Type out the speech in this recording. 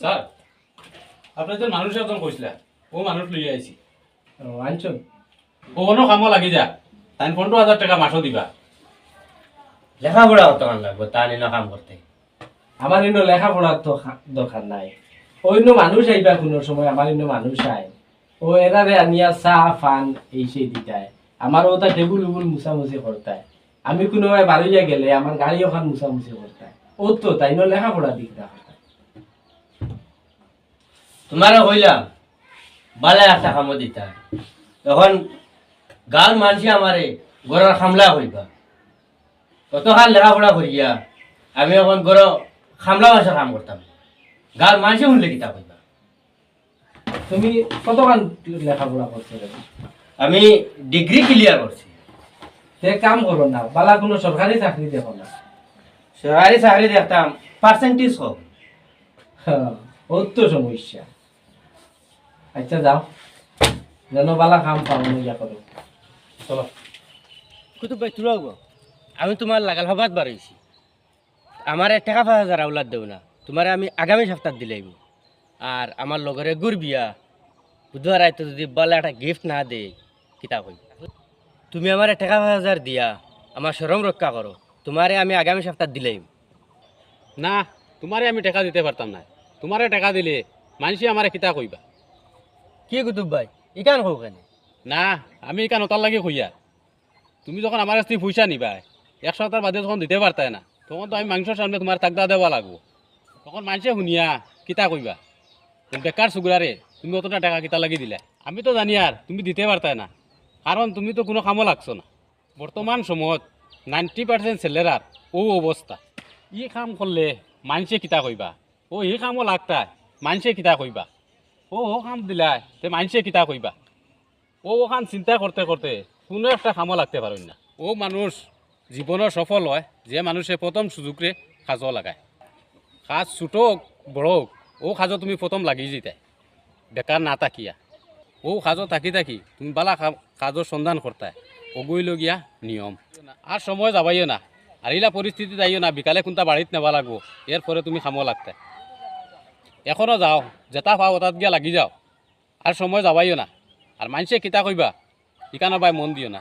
Sir আপনার যে মানুষ একজন কইসলা ও মানুষ লইয়া আইছি আনছুন ও কোনো কামও লাগি যা তাই 15,000 টাকা মাসও দিবা লেখাপড়া কত কান লাগবো তা নিয়ে কাম করতে। আমার ইনো লেখাপড়ার তো দরকার নাই। অন্য মানুষ আইবা কোনো সময় আমার ইনো মানুষ আয় ও এরারে আনিয়া চা ফান এই সেই দিতায় আমার ওটা টেবুল উবুল মুছামুছি করতায়। আমি কোনো বাড়িয়া গেলে আমার গাড়ি ওখান মুছামুছি করতায়। ও তো তাই নো লেখাপড়া দিক না তোমারে কইলাম বালা একটা কামও দিতা, এখন গাল মানছি আমারে গড়ার খামলা হইবা কতখান লেখাপড়া করিয়া আমি এখন গড় খামলা মাসের কাম করতাম, গাল মানছি শুনলে কিতা কইবা। তুমি কতক্ষণ লেখাপড়া করছো রে? আমি ডিগ্রি ক্লিয়ার করছি। সে কাম করো না, বালা কোনো সরকারি চাকরি দেখো না। সরকারি চাকরি দেখতাম পার্সেন্টেজ হোক। ও তো সমস্যা। আচ্ছা যাও, যেন বালা কাম পাও ইয়া করো। চলো কুতুব ভাই তুলো আমি তোমার লাগাল হবাত বাড়াইছি, আমার 5,000 আউলাদ দেও না, তোমার আমি আগামী সপ্তাহ দিলাইব। আর আমার লগরে গুড় বিয়া বুধবার আইতো যদি বলে একটা গিফট না দে কিতা কই। তুমি আমার 5,000 দিয়া আমার শরম রক্ষা করো, তোমারে আমি আগামী সপ্তাহ দিলাইম। না তোমারে আমি টাকা দিতে পারতাম না, তোমারে টাকা দিলে মানুষই আমারে কিতা কইবা। কি কুতুব ভাই ইকান কও কেন? না আমি এখান ওতার লাগে কইয়া তুমি যখন আমার কাছ থেকে পয়সা নিবা 1 সপ্তাহ বাদে যখন দিতে পারতাই না তখন তো আমি মাংসর সামনে তোমার তাকদা দেওয়া লাগবো, তখন মানুষে শুনিয়া কিতা কইবা বেকার সুগুরারে তুমি অতটা টাকা কিতা লাগি দিলা। আমি তো জানি আর তুমি দিতে পারতাই না, কারণ তুমি তো কোনো কামও লাগছো না। বর্তমান সময়ত 90% ছেলেরার ও অবস্থা, ই কাম করলে মানুষে কিতা কইবা, ও এই কামও লাগতায় মানুষে কিতা কইবা, ও কাম দিলাই তে মানুষে কিতা কইবা। ও ওখান চিন্তা করতে করতে কোনো একটা কামও লাগতে পারেন না। ও মানুষ জীবনের সফল হয় যে মানুষে প্রথম সুযোগে কাজও লাগায়, কাজ ছোট হোক বড় হোক ও কাজও তুমি প্রথম লাগি যেতাই বেকার না তাকিয়া। ও কাজও থাকি থাকি তুমি বালা কাজর সন্ধান করতায়, ওগুইল গিয়া নিয়ম। আর সময় যাবাইও না, আর ইলা পরিস্থিতি যাইও না বিকালে কোনটা বাড়িত নেবা লাগবো এরপরে তুমি কামও লাগতায়। এখনও যাও যেটা পাও ওটাত গিয়া লাগি যাও, আর সময় যাবাইও না। আর মানুষে কিতা কইবা ইকানো বাই মন দিও না।